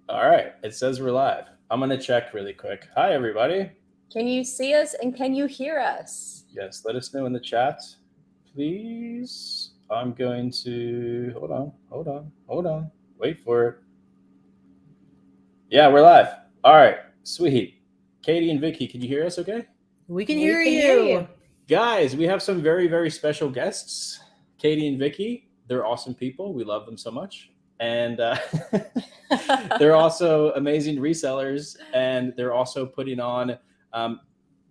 All right, it says we're live. I'm gonna check really quick. Hi, everybody. Can you see us and can you hear us? Yes, let us know in the chat, please. I'm going to hold on. Wait for it. Yeah, we're live. All right, sweet. Katie and Vicky, can you hear us? Okay, We can hear you. guys. We have some very, very special guests. Katie and Vicky, they're awesome people. We love them so much, and they're also amazing resellers, and they're also putting on,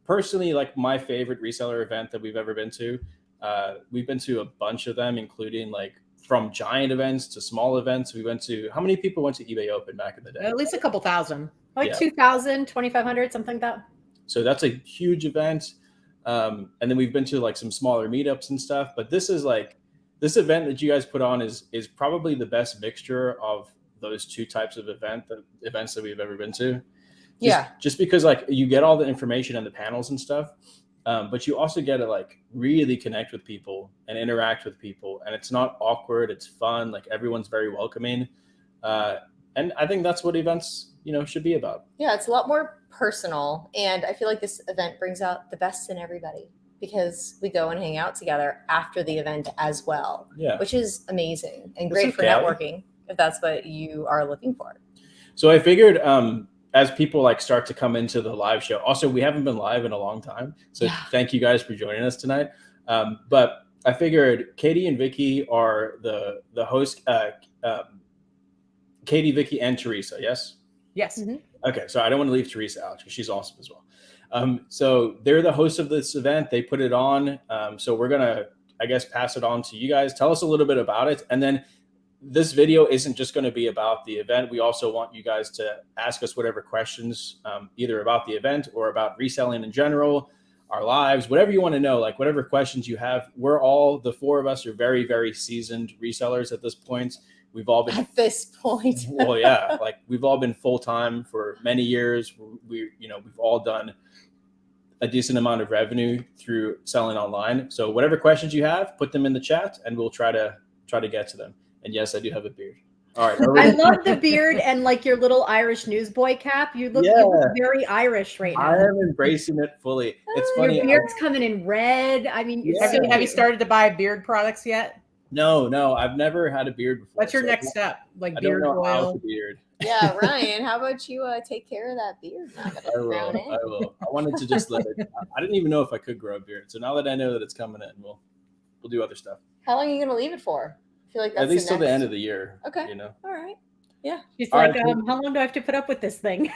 personally, like my favorite reseller event that we've ever been to. We've been to a bunch of them, including like from giant events to small events. We went to, how many people went to eBay Open back in the day? At least a couple thousand. Like Yeah. 2,000, 2,500, something like that. So that's a huge event. And then we've been to like some smaller meetups and stuff. But this is like, this event that you guys put on is probably the best mixture of those two types of events that we've ever been to. Just because like you get all the information and the panels and stuff, but you also get to like really connect with people and interact with people, and it's not awkward. It's fun. Like everyone's very welcoming, and I think that's what events should be about. Yeah, it's a lot more personal, and I feel like this event brings out the best in everybody because we go and hang out together after the event as well. Yeah, which is amazing and great for networking if that's what you are looking for. So I figured, as people like start to come into the live show, also we haven't been live in a long time, so thank you guys for joining us tonight. But I figured Katie and Vicky are the host. Katie, Vicky, and Teresa. Yes. Yes. Mm-hmm. Okay, so I don't want to leave Teresa out because she's awesome as well. So they're the hosts of this event. They put it on. So we're gonna, I guess, pass it on to you guys. Tell us a little bit about it, and then this video isn't just going to be about the event. We also want you guys to ask us whatever questions, either about the event or about reselling in general, our lives, whatever you want to know, like whatever questions you have. We're all, the four of us are very, very seasoned resellers at this point. We've all been at this point. Well, yeah, like we've all been full-time for many years. We've all done a decent amount of revenue through selling online. So whatever questions you have, put them in the chat and we'll try to get to them. And yes, I do have a beard. All right. I love the beard and like your little Irish newsboy cap. You look very Irish right now. I am embracing it fully. It's funny. Your beard's coming in red. I mean, have you started to buy beard products yet? No, I've never had a beard before. What's your next step? Like I beard don't know oil? how to beard. Yeah, Ryan, how about you take care of that beard? I will. I wanted to just let it. I didn't even know if I could grow a beard. So now that I know that it's coming in, we'll do other stuff. How long are you going to leave it for? I feel like that's at least till the end of the year. Okay. All right. Yeah. She's like, how long do I have to put up with this thing?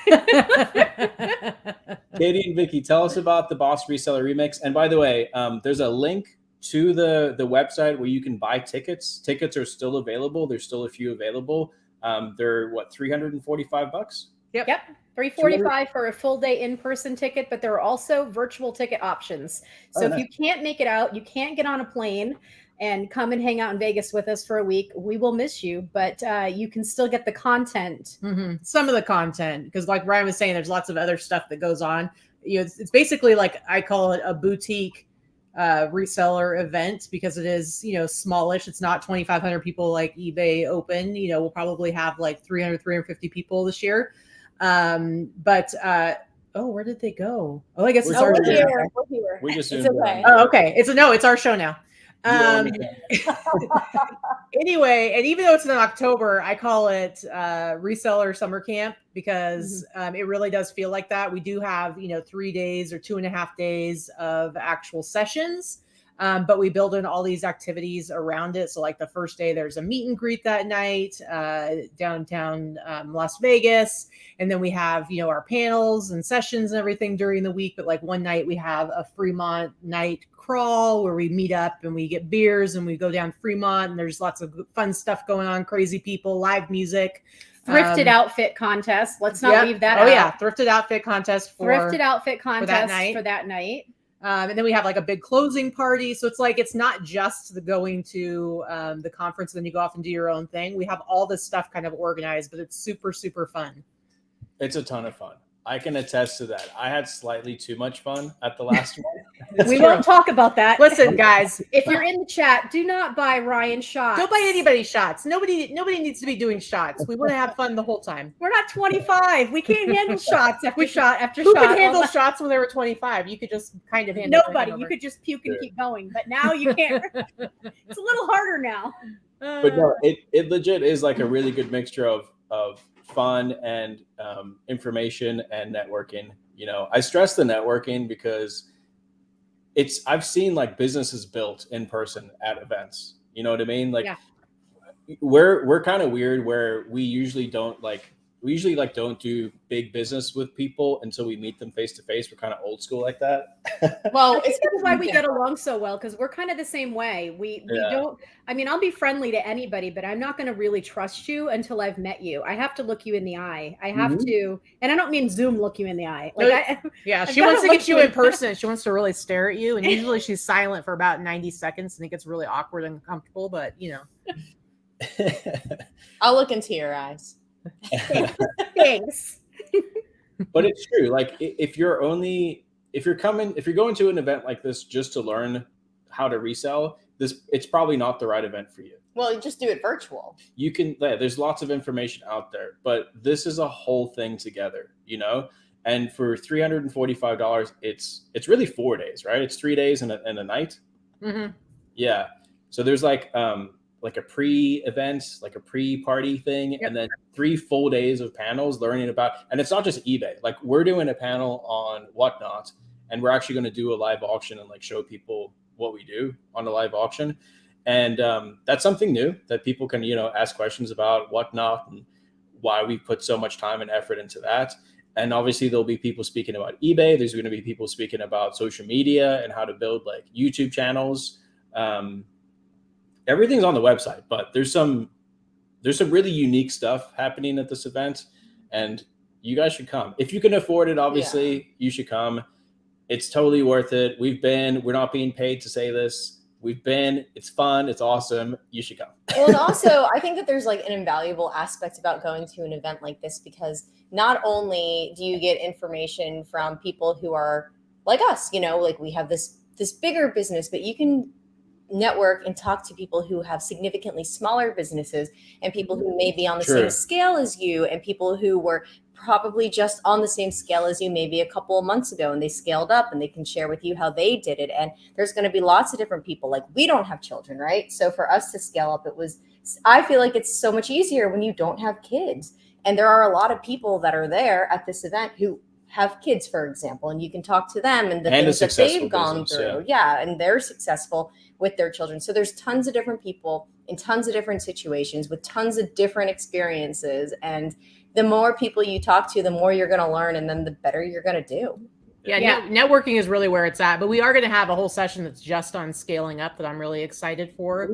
Katie and Vicky, tell us about the Boss Reseller Remix. And by the way, there's a link to the website where you can buy tickets. Tickets are still available. There's still a few available. They're what, $345? Yep. $345 for a full day in-person ticket, but there are also virtual ticket options. So if you can't make it out, you can't get on a plane and come and hang out in Vegas with us for a week, we will miss you, but you can still get the content. Mm-hmm. Some of the content, because like Ryan was saying, there's lots of other stuff that goes on. It's basically like, I call it a boutique reseller event because it is, smallish. It's not 2,500 people like eBay Open. We'll probably have like 300, 350 people this year. But where did they go? Oh, I guess it's our show. We just it's okay. Oh, okay. It's our show now. Anyway, and even though it's in October, I call it reseller summer camp because it really does feel like that. We do have 3 days or 2.5 days of actual sessions, but we build in all these activities around it. So like the first day there's a meet and greet that night downtown Las Vegas, and then we have our panels and sessions and everything during the week. But like one night we have a Fremont night crawl where we meet up and we get beers and we go down Fremont, and there's lots of fun stuff going on, crazy people, live music. Thrifted outfit contest. Let's not leave that out. Oh yeah, thrifted outfit contest for that night. And then we have like a big closing party. So it's like, it's not just the going to the conference and then you go off and do your own thing. We have all this stuff kind of organized, but it's super, super fun. It's a ton of fun. I can attest to that. I had slightly too much fun at the last one. We won't talk about that. Listen, guys, if you're in the chat, do not buy Ryan shots. Don't buy anybody shots. Nobody needs to be doing shots. We want to have fun the whole time. We're not 25. We can't handle shots after shot after Who shot. could handle shots when they were 25? You could just kind of handle. Nobody. You could just puke and keep going. But now you can't. It's a little harder now. But no, it legit is like a really good mixture of fun and information and networking. You know, I stress the networking because I've seen like businesses built in person at events. You know what I mean? Like we're kind of weird where we usually don't do big business with people until we meet them face to face. We're kind of old school like that. Well, it's why we get along so well, because we're kind of the same way. We don't. I mean, I'll be friendly to anybody, but I'm not going to really trust you until I've met you. I have to look you in the eye. I have to, and I don't mean Zoom look you in the eye. Like, she wants to get you in person. She wants to really stare at you, and usually she's silent for about 90 seconds, and it gets really awkward and uncomfortable. But you know, I'll look into your eyes. Thanks. But it's true. Like if you're going to an event like this just to learn how to resell, it's probably not the right event for you. Well, you just do it virtual. You can, there's lots of information out there, but this is a whole thing together, you know? And for $345, it's really 4 days, right? It's 3 days and a night. Mm-hmm. Yeah. So there's like a pre-event, like a pre-party thing, and then 3 full days of panels learning about, and it's not just eBay. Like we're doing a panel on Whatnot, and we're actually going to do a live auction and like show people what we do on a live auction. And that's something new that people can, you know, ask questions about Whatnot and why we put so much time and effort into that. And obviously there'll be people speaking about eBay. There's going to be people speaking about social media and how to build like YouTube channels. Everything's on the website, but there's some really unique stuff happening at this event, and you guys should come. If you can afford it, obviously, you should come. It's totally worth it. We're not being paid to say this. It's fun. It's awesome. You should come. Well, and also I think that there's like an invaluable aspect about going to an event like this, because not only do you get information from people who are like us, you know, like we have this bigger business, but you can network and talk to people who have significantly smaller businesses and people who may be on the same scale as you, and people who were probably just on the same scale as you maybe a couple of months ago, and they scaled up, and they can share with you how they did it. And there's going to be lots of different people. Like we don't have children, right? So for us to scale up, I feel like it's so much easier when you don't have kids. And there are a lot of people that are there at this event who have kids, for example, and you can talk to them and the things that they've gone through. Yeah. And they're successful with their children. So there's tons of different people in tons of different situations with tons of different experiences. And the more people you talk to, the more you're going to learn, and then the better you're going to do. Yeah. Networking is really where it's at, but we are going to have a whole session that's just on scaling up that I'm really excited for.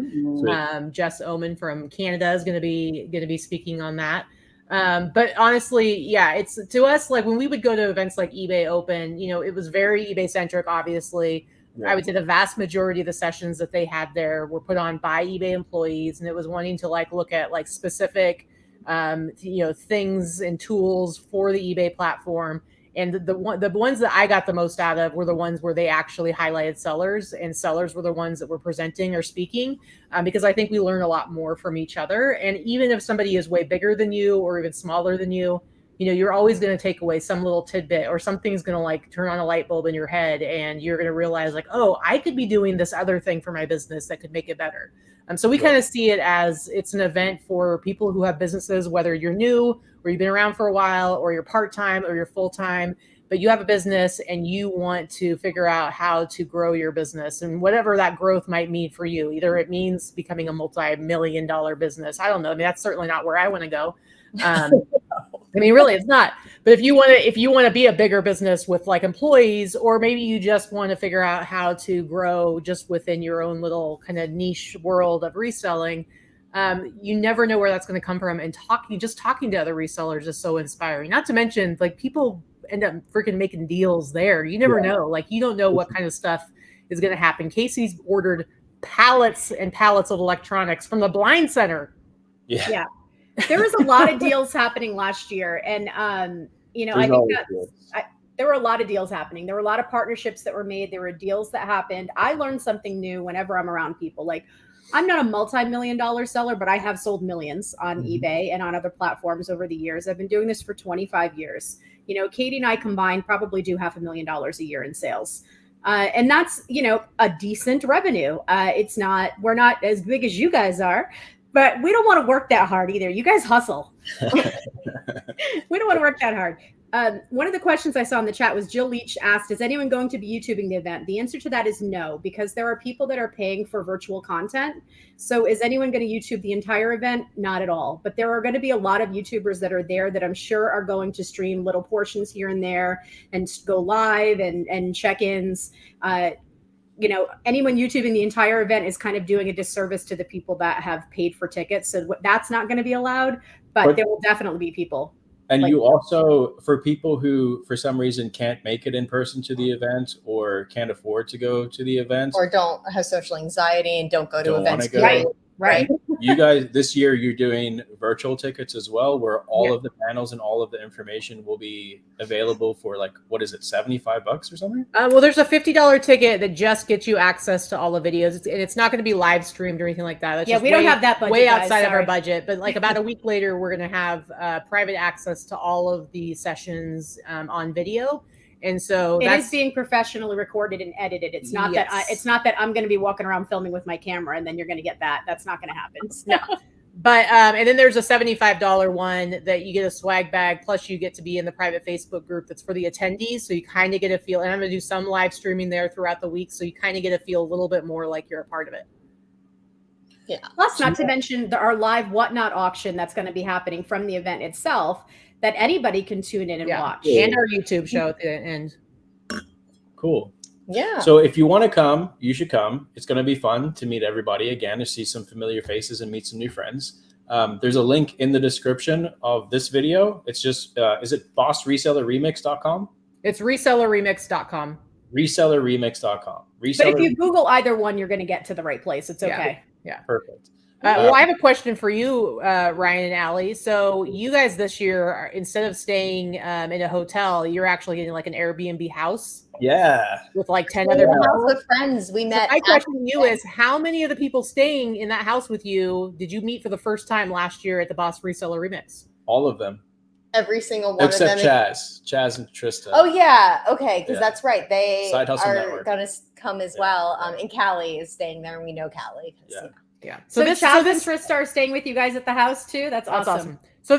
Jess Oman from Canada is going to be speaking on that. But honestly, it's to us, like when we would go to events like eBay Open, you know, it was very eBay centric, obviously. I would say the vast majority of the sessions that they had there were put on by eBay employees, and it was wanting to like look at like specific, things and tools for the eBay platform. And the ones that I got the most out of were the ones where they actually highlighted sellers, and sellers were the ones that were presenting or speaking, because I think we learn a lot more from each other. And even if somebody is way bigger than you or even smaller than you, you know, you're always going to take away some little tidbit, or something's going to like turn on a light bulb in your head, and you're going to realize like, oh, I could be doing this other thing for my business that could make it better. So we kind of see it as it's an event for people who have businesses, whether you're new or you've been around for a while, or you're part-time or you're full-time, but you have a business and you want to figure out how to grow your business, and whatever that growth might mean for you. Either it means becoming a multi-million-dollar business. I don't know. I mean, that's certainly not where I want to go. I mean, really, it's not. But if you want to be a bigger business with like employees, or maybe you just want to figure out how to grow just within your own little kind of niche world of reselling, you never know where that's going to come from. And talking to other resellers is so inspiring. Not to mention, like, people end up freaking making deals there. You never know. Like, you don't know what kind of stuff is going to happen. Casey's ordered pallets and pallets of electronics from the Blind Center. Yeah. There was a lot of deals happening last year, and you know, There's I think always that deals. there were a lot of deals happening. There were a lot of partnerships that were made. There were deals that happened. I learned something new whenever I'm around people. Like, I'm not a multi-million-dollar seller, but I have sold millions on eBay and on other platforms over the years. I've been doing this for 25 years. You know, Katie and I combined probably do $500,000 a year in sales. And that's, you know, a decent revenue. We're not as big as you guys are, but we don't want to work that hard either. You guys hustle. We don't want to work that hard. One of the questions I saw in the chat was Jill Leach asked, is anyone going to be YouTubing the event? The answer to that is no, because there are people that are paying for virtual content. So is anyone going to YouTube the entire event? Not at all. But there are going to be a lot of YouTubers that are there that I'm sure are going to stream little portions here and there and go live and check-ins. You know, anyone YouTubing the entire event is kind of doing a disservice to the people that have paid for tickets. So that's not going to be allowed, but there will definitely be people. And you also, for people who for some reason can't make it in person to the event or can't afford to go to the event, or don't have social anxiety and don't go to Don't events. wanna go. Right. you guys, this year you're doing virtual tickets as well, where all of the panels and all of the information will be available for like, what is it, $75 or something? Well, there's a $50 ticket that just gets you access to all the videos. It's not going to be live streamed or anything like that. That's Yeah, just we don't have that budget, way guys, outside of our sorry. budget. But like about a week later, we're going to have private access to all of the sessions on video. And so it is being professionally recorded and edited. It's not that I'm going to be walking around filming with my camera and then you're going to get that. That's not going to happen. No. But and then there's a $75 one that you get a swag bag, plus you get to be in the private Facebook group that's for the attendees. So you kind of get a feel, and I'm going to do some live streaming there throughout the week. So you kind of get a feel a little bit more like you're a part of it. Yeah. Plus, not to mention our live whatnot auction that's going to be happening from the event itself that anybody can tune in and watch. And our YouTube show at the end. Cool. Yeah. So if you want to come, you should come. It's going to be fun to meet everybody again, to see some familiar faces and meet some new friends. There's a link in the description of this video. It's just, is it bossresellerremix.com? It's resellerremix.com. Resellerremix.com. But if you Google either one, you're going to get to the right place. It's okay. Yeah. Perfect. Well, I have a question for you, Ryan and Allie. So you guys this year, instead of staying in a hotel, you're actually getting like an Airbnb house. Yeah. With like 10 other people. With friends we met. So my question to you is, how many of the people staying in that house with you did you meet for the first time last year at the Boss Reseller Remix? All of them. Every single one except of them. Chaz and Trista. Oh yeah, okay, because that's right. They Side Hustle are Network. going to come as well. And Callie is staying there, and we know Callie. Yeah. So Chaz and Trista are staying with you guys at the house too. That's awesome. So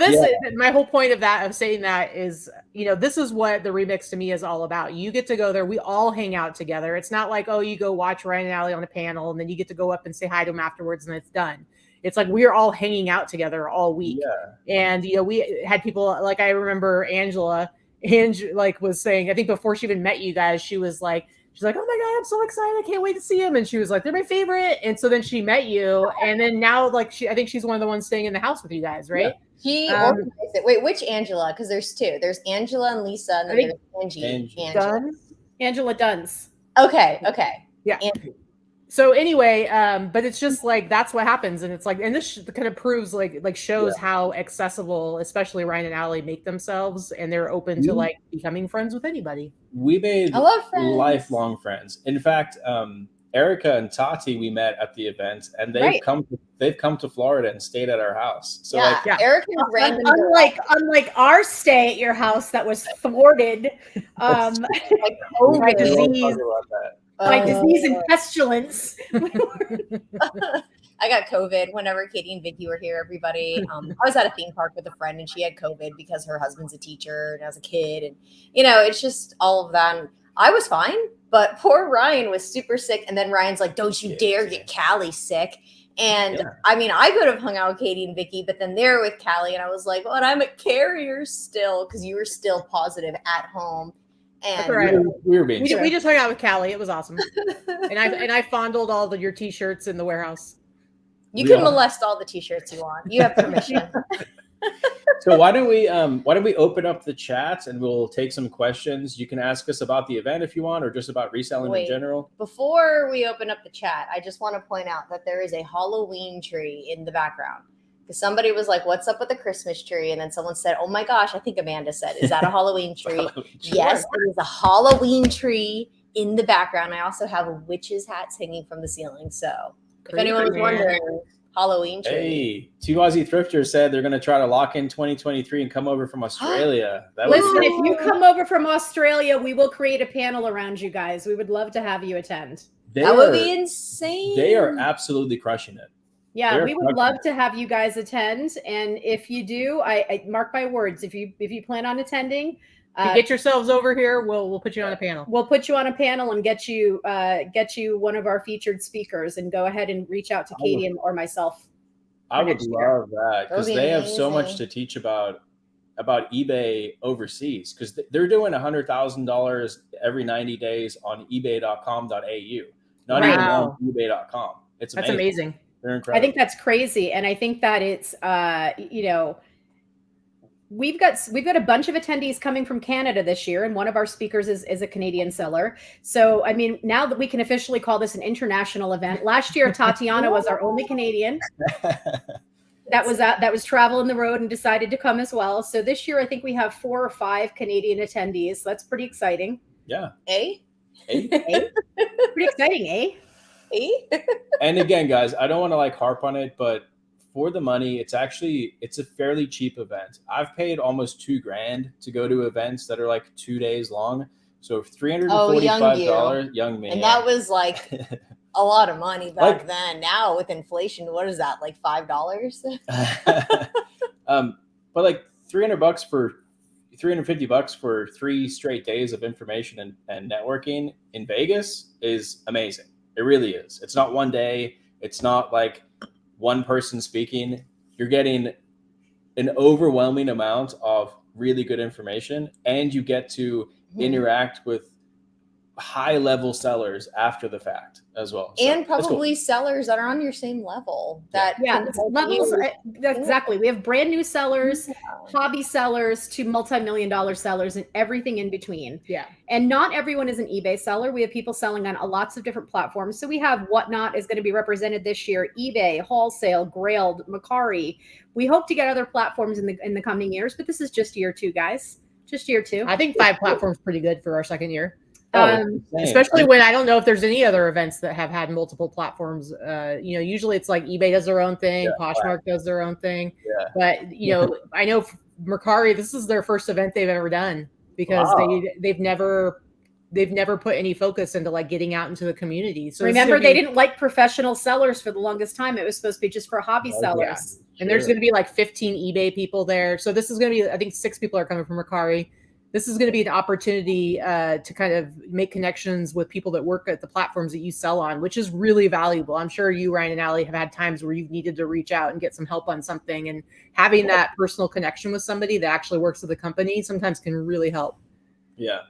my whole point of saying that is, you know, this is what the remix to me is all about. You get to go there. We all hang out together. It's not like, oh, you go watch Ryan and Allie on a panel and then you get to go up and say hi to them afterwards and it's done. It's like we're all hanging out together all week. Yeah. And, you know, we had people like, I remember Angela was saying, I think before she even met you guys, she's like, oh my God, I'm so excited. I can't wait to see him. And she was like, they're my favorite. And so then she met you. And then now, like, I think she's one of the ones staying in the house with you guys, right? Yeah. He organized it. Wait, which Angela? Because there's two. There's Angela and Lisa, and then there's Angie. Angela Duns. Okay. Yeah. Angie. So anyway, but it's just like, that's what happens. And it's like, and this kind of proves shows how accessible, especially Ryan and Allie make themselves. And they're open to like becoming friends with anybody. We made lifelong friends. In fact, Erica and Tati, we met at the event and they've come to Florida and stayed at our house. So Erica's random. Unlike our stay at your house that was thwarted by disease. By disease and pestilence. I got COVID whenever Katie and Vicky were here, everybody. I was at a theme park with a friend and she had COVID because her husband's a teacher and I was a kid. And, you know, it's just all of that. And I was fine, but poor Ryan was super sick. And then Ryan's like, don't you dare get Callie sick. And I mean, I could have hung out with Katie and Vicky, but then they're with Callie. And I was like, well, I'm a carrier still because you were still positive at home. And we just hung out with Callie. It was awesome. and I fondled all your t-shirts in the warehouse. You can molest all the t-shirts you want. You have permission. So why don't we open up the chat and we'll take some questions. You can ask us about the event if you want, or just about reselling in general. Before we open up the chat, I just want to point out that there is a Halloween tree in the background. Because somebody was like, "What's up with the Christmas tree?" And then someone said, "Oh my gosh, I think Amanda said, is that a Halloween tree?" Yes, it is a Halloween tree in the background. I also have witches' hats hanging from the ceiling. So if anyone was wondering, Halloween tree. Hey, two Aussie thrifters said they're going to try to lock in 2023 and come over from Australia. Listen, if you come over from Australia, we will create a panel around you guys. We would love to have you attend. That would be insane. They are absolutely crushing it. Yeah, we would love to have you guys attend. And if you do, I mark my words, if you plan on attending, get yourselves over here, we'll put you on a panel. We'll put you on a panel and get you one of our featured speakers, and go ahead and reach out to Katie or myself. I would love that, because they have so much to teach about eBay overseas, because they're doing $100,000 every 90 days on ebay.com.au, not even on ebay.com. That's amazing. They're incredible. I think that's crazy. And I think that it's, we've got a bunch of attendees coming from Canada this year, and one of our speakers is a Canadian seller. So, I mean, now that we can officially call this an international event. Last year, Tatiana was our only Canadian that was traveling the road and decided to come as well. So this year, I think we have 4 or 5 Canadian attendees. So that's pretty exciting. Yeah. Pretty exciting, And again, guys, I don't want to harp on it, but for the money, it's a fairly cheap event. I've paid almost $2,000 to go to events that are 2 days long. So $345, young me. And that was a lot of money back then. Now with inflation, what is that, $5? But $350 for 3 straight days of information and networking in Vegas is amazing. It really is. It's not one day. It's not one person speaking. You're getting an overwhelming amount of really good information, and you get to interact with high level sellers after the fact as well. And probably sellers that are on your same level. Levels. Exactly. We have brand new sellers, hobby sellers to multi-million-dollar sellers, and everything in between. Yeah. And not everyone is an eBay seller. We have people selling on lots of different platforms. So we have Whatnot is going to be represented this year, eBay, Wholesale, Grailed, Macari. We hope to get other platforms in the coming years, but this is just year 2, guys. Just year 2. I think 5 platforms pretty good for our second year. Especially when I don't know if there's any other events that have had multiple platforms. Usually it's eBay does their own thing, Poshmark does their own thing. Yeah. But I know Macari, this is their first event they've ever done, because they've never put any focus into getting out into the community. So remember, they didn't like professional sellers for the longest time. It was supposed to be just for hobby sellers. Yeah. And there's going to be 15 eBay people there. So this is going to be, I think 6 people are coming from Macari. This is going to be an opportunity to kind of make connections with people that work at the platforms that you sell on, which is really valuable. I'm sure you, Ryan and Allie, have had times where you've needed to reach out and get some help on something, and having that personal connection with somebody that actually works at the company sometimes can really help. Yeah.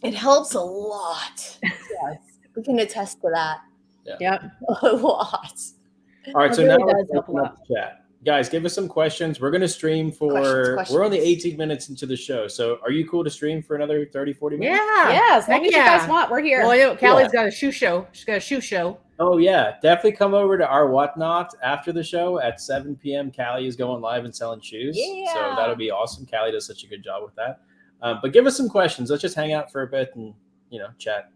It helps a lot. Yes. We can attest to that. Yeah. Yep. A lot. All right. So now let's open up the chat. Guys, give us some questions. We're going to stream for, we're only 18 minutes into the show. So are you cool to stream for another 30, 40 minutes? Yeah. As long as you guys want, we're here. Well, I know Callie's got a shoe show. She's got a shoe show. Oh, yeah. Definitely come over to our Whatnot after the show at 7 p.m. Callie is going live and selling shoes. Yeah. So that'll be awesome. Callie does such a good job with that. But give us some questions. Let's just hang out for a bit and, chat.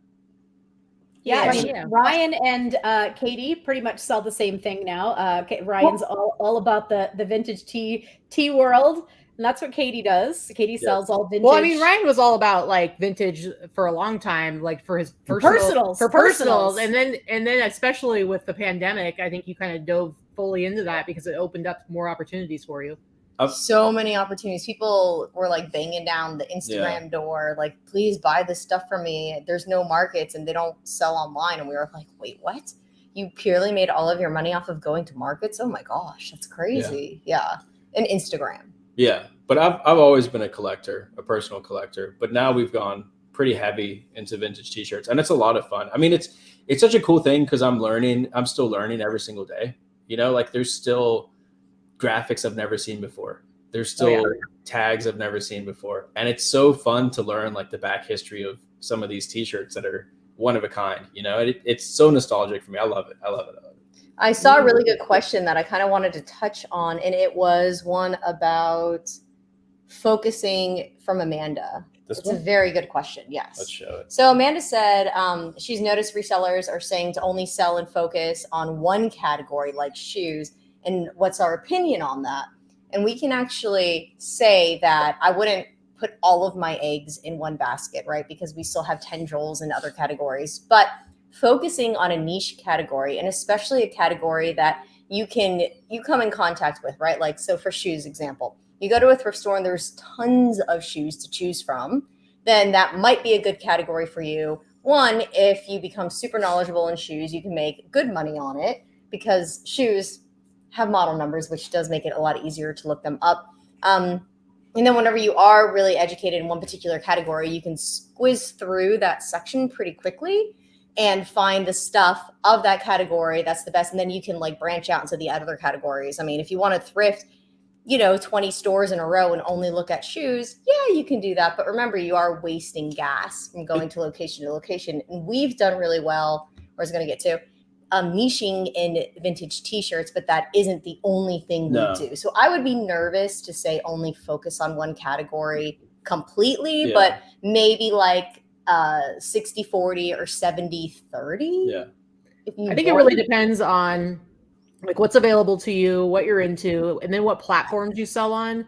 Yeah, Ryan and Katie pretty much sell the same thing now. Ryan's all about the vintage tea world, and that's what Katie does. Katie sells all vintage. Well, I mean, Ryan was all about vintage for a long time, for his personals, and then especially with the pandemic, I think you kind of dove fully into that because it opened up more opportunities for you. So many opportunities. People were banging down the Instagram door, please buy this stuff from me. There's no markets and they don't sell online. And we were like, wait, what? You purely made all of your money off of going to markets? Oh my gosh, that's crazy. Yeah. And Instagram. Yeah. But I've always been a collector, a personal collector, but now we've gone pretty heavy into vintage t-shirts, and it's a lot of fun. I mean, it's such a cool thing because I'm still learning every single day. There's still graphics I've never seen before. There's still tags I've never seen before. And it's so fun to learn the back history of some of these t-shirts that are one of a kind. It's so nostalgic for me. I love it. I saw a really good question that I kind of wanted to touch on, and it was one about focusing from Amanda. It's a very good question. Yes. Let's show it. So Amanda said she's noticed resellers are saying to only sell and focus on one category, like shoes. And what's our opinion on that? And we can actually say that I wouldn't put all of my eggs in one basket, right? Because we still have tendrils in other categories. But focusing on a niche category, and especially a category that you come in contact with, right? Like, so for shoes example, you go to a thrift store and there's tons of shoes to choose from, then that might be a good category for you. One, if you become super knowledgeable in shoes, you can make good money on it because shoes have model numbers, which does make it a lot easier to look them up. And then whenever you are really educated in one particular category, you can squiz through that section pretty quickly and find the stuff of that category that's the best. And then you can like branch out into the other categories. I mean, if you want to thrift, 20 stores in a row and only look at shoes, yeah, you can do that. But remember, you are wasting gas from going to location to location. And we've done really well, where I was going to get to, niching in vintage t-shirts, but that isn't the only thing we do. So I would be nervous to say only focus on one category completely, but maybe like 60-40 or 70-30. Yeah. I think it really depends on like what's available to you, what you're into, and then what platforms you sell on.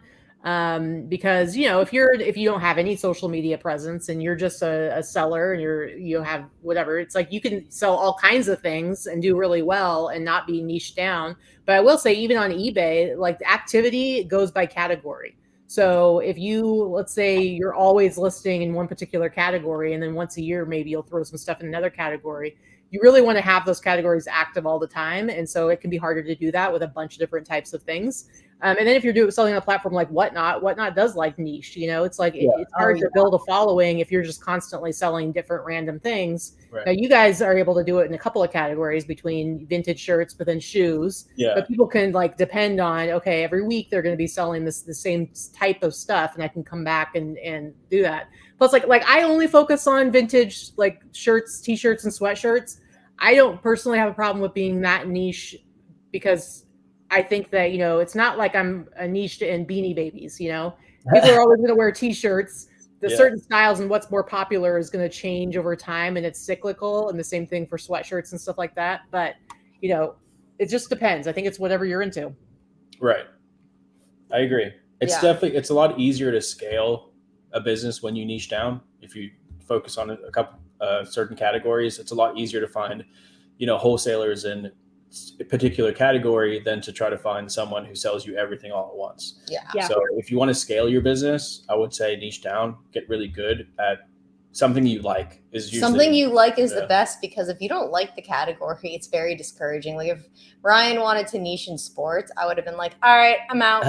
Because if you don't have any social media presence and you're just a seller and you have whatever, it's like you can sell all kinds of things and do really well and not be niched down. But I will say, even on eBay, like the activity goes by category. So if let's say you're always listing in one particular category, and then once a year maybe you'll throw some stuff in another category, you really want to have those categories active all the time. And so it can be harder to do that with a bunch of different types of things. And then if you're selling on a platform like Whatnot does like niche, it's like it's hard to build a following if you're just constantly selling different random things. Right. Now you guys are able to do it in a couple of categories between vintage shirts, but then shoes. Yeah. But people can like depend on, okay, every week they're going to be selling the same type of stuff, and I can come back and do that. Plus, like I only focus on vintage like shirts, t-shirts, and sweatshirts. I don't personally have a problem with being that niche because I think that, it's not like I'm a niche in Beanie Babies, People are always going to wear t-shirts. Certain styles and what's more popular is going to change over time, and it's cyclical, and the same thing for sweatshirts and stuff like that. But, it just depends. I think it's whatever you're into. Right. I agree. It's a lot easier to scale a business when you niche down. If you focus on a couple certain categories, it's a lot easier to find, wholesalers in a particular category than to try to find someone who sells you everything all at once. Yeah. So if you want to scale your business, I would say niche down, get really good at something you like is usually something you like is the best, because if you don't like the category, it's very discouraging. Like if Ryan wanted to niche in sports, I would have been like, all right, I'm out.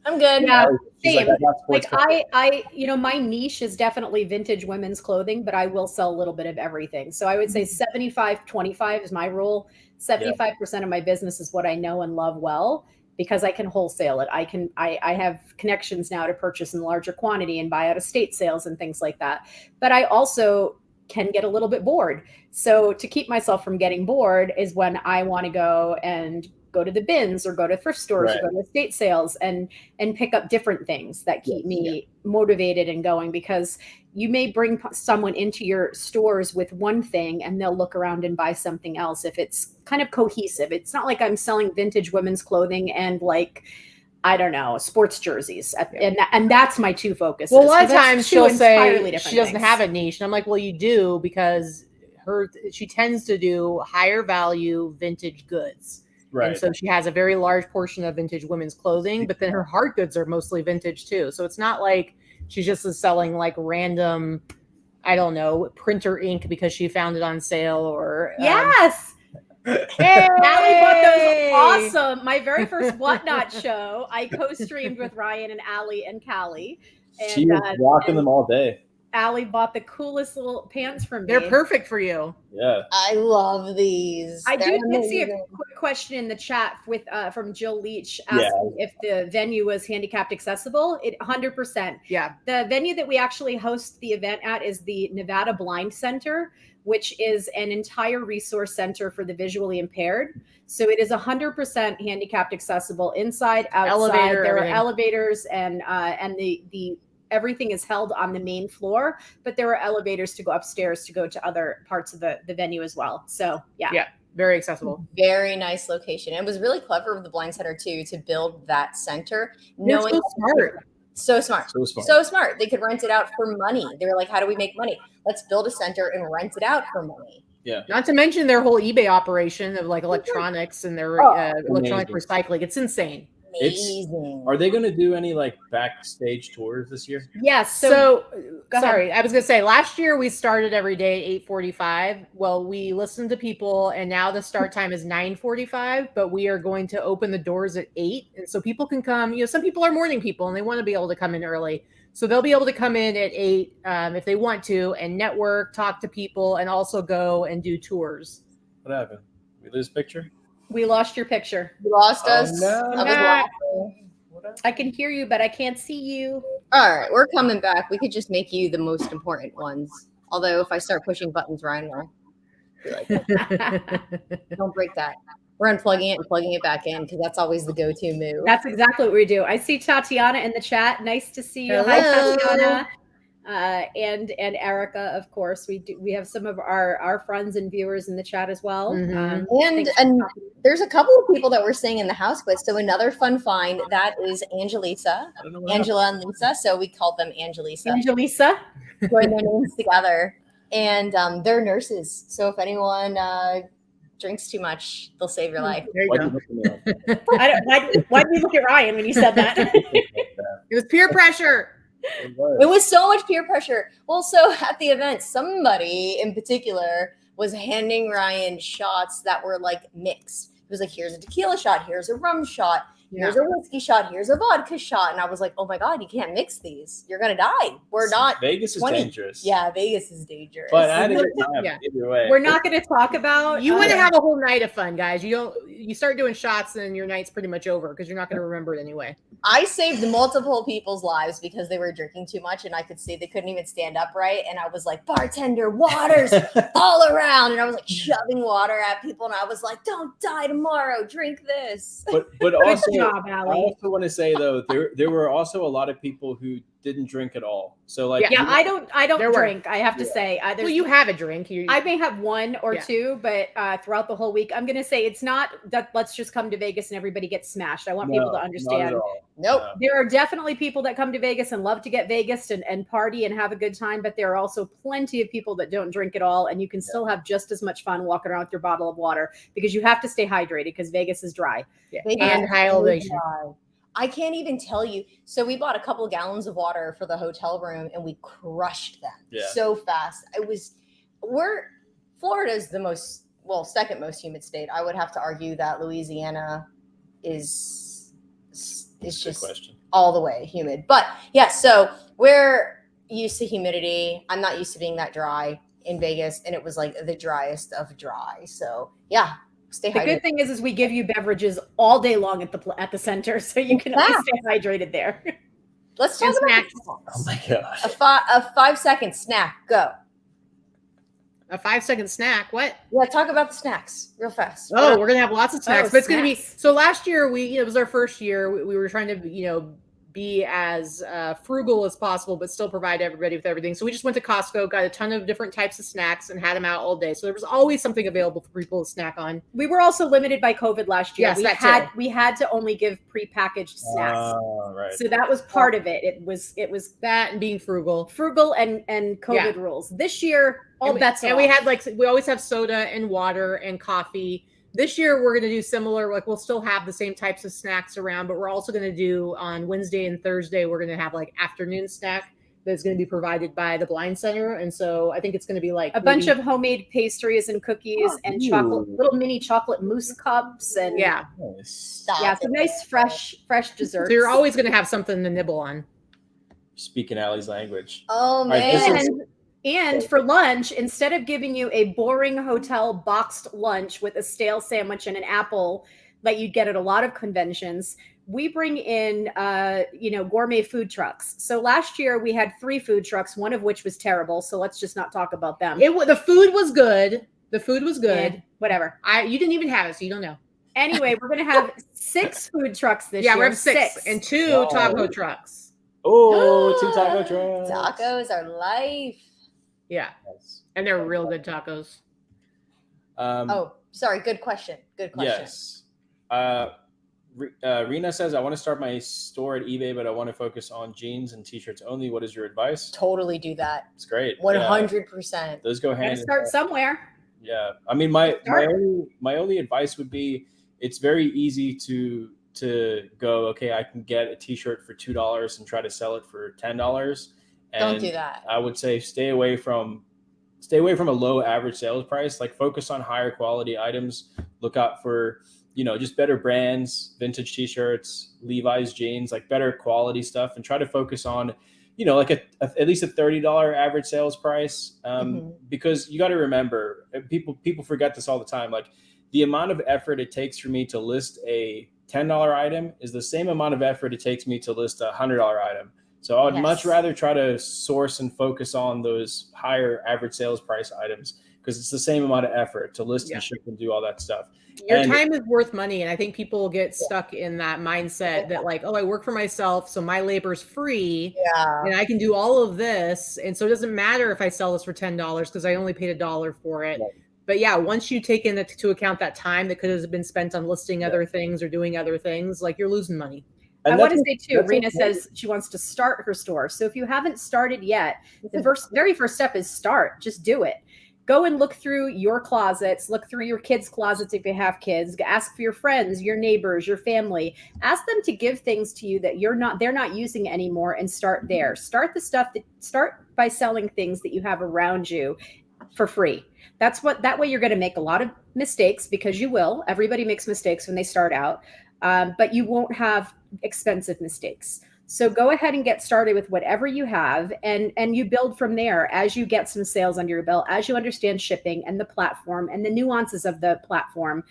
I'm good. Yeah. Same. Like I, my niche is definitely vintage women's clothing, but I will sell a little bit of everything. So I would say 75-25 is my rule. 75% of my business is what I know and love well, because I can wholesale it. I have connections now to purchase in larger quantity and buy out estate sales and things like that. But I also can get a little bit bored. So to keep myself from getting bored is when I want to go to the bins or go to thrift stores or go to estate sales and pick up different things that keep me motivated and going, because you may bring someone into your stores with one thing and they'll look around and buy something else if it's kind of cohesive. It's not like I'm selling vintage women's clothing and like, I don't know, sports jerseys. And that's my two focuses. Well, a lot of times she'll say she doesn't have a niche. And I'm like, well, you do, because she tends to do higher value vintage goods. Right. And so she has a very large portion of vintage women's clothing, but then her hard goods are mostly vintage too. So it's not like she's just selling like random, I don't know, printer ink because she found it on sale or. Yes. Hey! Allie bought those awesome. My very first Whatnot show, I co-streamed with Ryan and Allie and Callie. And, she was rocking them all day. Allie bought the coolest little pants from me. They're perfect for you. Yeah. I love these. I They're did see a amazing. quick question in the chat with from Jill Leach asking if the venue was handicapped accessible. It 100%. Yeah. The venue that we actually host the event at is the Nevada Blind Center, which is an entire resource center for the visually impaired. So it is 100% handicapped accessible inside, outside. Elevator, there everything. are elevators and the everything is held on the main floor, but there are elevators to go upstairs to go to other parts of the venue as well. So yeah. Very accessible. Very nice location. It was really clever of the Blind Center too to build that center. They're so smart. So smart. So smart. So smart. They could rent it out for money. They were like, how do we make money? Let's build a center and rent it out for money. Yeah. Not to mention their whole eBay operation of like electronics and their electronic recycling. It's insane. Amazing. Are they going to do any like backstage tours this year? Yes. So Go sorry, I was going to say last year we started every day at 8:45. Well, we listened to people and now the start time is 9:45, but we are going to open the doors at 8. And so people can come, you know, some people are morning people and they want to be able to come in early. So they'll be able to come in at 8 if they want to and network, talk to people, and also go and do tours. What happened? We lose picture? We lost your picture. You lost us. no. I was laughing. I can hear you, but I can't see you. All right, we're coming back. We could just make you the most important ones. Although if I start pushing buttons, Ryan will be like, don't break that. We're unplugging it and plugging it back in because that's always the go-to move. That's exactly what we do. I see Tatiana in the chat. Nice to see you. Hello. Hi, Tatiana. And Erica, of course. We have some of our friends and viewers in the chat as well. Mhm. And there's a couple of people that we're staying in the house with. So another fun find, that is Angelisa, I don't know what Angela and Lisa. So we called them Angelisa. Angelisa. Join their names together. And they're nurses. So if anyone drinks too much, they'll save your life. There you Why'd go. you look at me like Why did you look at Ryan when you said that? It was peer pressure. that? It was. It was so much peer pressure. Well, so at the event, somebody in particular was handing Ryan shots that were like mixed. It was like, here's a tequila shot, here's a rum shot, here's a whiskey shot, here's a vodka shot. And I was like, oh my God, you can't mix these. You're going to die. We're not. Vegas is 20. dangerous. Yeah, Vegas is dangerous. But I had a good time Yeah. either way. We're not going to talk about. You want to have a whole night of fun, guys. You start doing shots and your night's pretty much over because you're not going to remember it anyway. I saved multiple people's lives because they were drinking too much and I could see they couldn't even stand upright. And I was like, bartender, waters all around. And I was like shoving water at people. And I was like, don't die tomorrow. Drink this. But also, job, I Allie. also want to say though, there were also a lot of people who didn't drink at all. So like, Yeah, I don't There were. drink. I have to say. Well, you have a drink. I may have one or Yeah. two, but throughout the whole week, I'm going to say it's not that let's just come to Vegas and everybody gets smashed. I want people to not at understand. all. Nope. No. There are definitely people that come to Vegas and love to get Vegas and party and have a good time, but there are also plenty of people that don't drink at all, and you can still have just as much fun walking around with your bottle of water because you have to stay hydrated because Vegas is dry. Vegas And is high so elevation. dry. I can't even tell you. So we bought a couple of gallons of water for the hotel room and we crushed them so fast. Florida's the second most humid state. I would have to argue that Louisiana is Good just question. all the way humid. But yeah, so we're used to humidity. I'm not used to being that dry in Vegas, and it was like the driest of dry. So yeah, stay The hydrated. good thing is we give you beverages all day long at the center, so you can at least stay hydrated there. Let's talk And about snacks. Oh my gosh. a 5-second snack. Go. A 5-second snack. What? Yeah, talk about the snacks real fast. Oh, we're gonna have lots of snacks, Oh, but it's gonna be snacks. so. Last year, it was our first year. We were trying to, be as frugal as possible, but still provide everybody with everything. So we just went to Costco, got a ton of different types of snacks, and had them out all day. So there was always something available for people to snack on. We were also limited by COVID last year. Yes, that too. we had to only give prepackaged snacks. Oh, right. So that was part of it. It was That and being frugal. frugal and COVID rules. This year, all bets are And we off. had we always have soda and water and coffee. This year we're going to do similar. Like we'll still have the same types of snacks around, but we're also going to do on Wednesday and Thursday. We're going to have afternoon snack that's going to be provided by the Blind Center, and so I think it's going to be a bunch of homemade pastries and cookies and chocolate, little mini chocolate mousse cups, and yeah. Nice. Stop yeah, it. some nice fresh desserts. So you're always going to have something to nibble on. speaking Allie's language. Oh All right, this man. is- And for lunch, instead of giving you a boring hotel boxed lunch with a stale sandwich and an apple that you'd get at a lot of conventions, we bring in, gourmet food trucks. So last year we had 3 food trucks, one of which was terrible. So let's just not talk about them. The food was good. The food was good. Yeah, whatever. You didn't even have it, so you don't know. Anyway, we're going to have 6 food trucks this year. Yeah, we have 6 and 2 Wow. taco trucks. Oh, 2 taco trucks. Tacos are life. Yeah, and they're real good tacos. Oh, sorry. Good question. Good question. Yes. Rena says, I want to start my store at eBay, but I want to focus on jeans and t-shirts only. What is your advice? Totally do that. It's great. 100%. Those go hand Gotta in start hand. somewhere. Yeah. I mean, my only advice would be, it's very easy to go, okay, I can get a t-shirt for $2 and try to sell it for $10. And Don't do that. I would say stay away from a low average sales price. Like, focus on higher quality items. Look out for, just better brands, vintage t-shirts, Levi's jeans, like better quality stuff, and try to focus on, like at least a $30 average sales price. Because you got to remember, people forget this all the time. Like, the amount of effort it takes for me to list a $10 item is the same amount of effort it takes me to list a $100 item. So I would much rather try to source and focus on those higher average sales price items, because it's the same amount of effort to list and ship and do all that stuff. Your time is worth money. And I think people get stuck in that mindset that, like, oh, I work for myself, so my labor's free. Yeah. And I can do all of this. And so it doesn't matter if I sell this for $10 because I only paid $1 for it. Right. But yeah, once you take into account that time that could have been spent on listing other things or doing other things, like, you're losing money. And I want to say too, that's Rena important. says she wants to start her store. So if you haven't started yet, the very first step is start. Just do it. Go and look through your closets, look through your kids' closets if you have kids, ask for your friends, your neighbors, your family. Ask them to give things to you that they're not using anymore, and start there. Start by selling things that you have around you for free. That way you're going to make a lot of mistakes, because you will. Everybody makes mistakes when they start out, but you won't have expensive mistakes. So go ahead and get started with whatever you have, and you build from there as you get some sales under your belt, as you understand shipping and the platform and the nuances of the platform,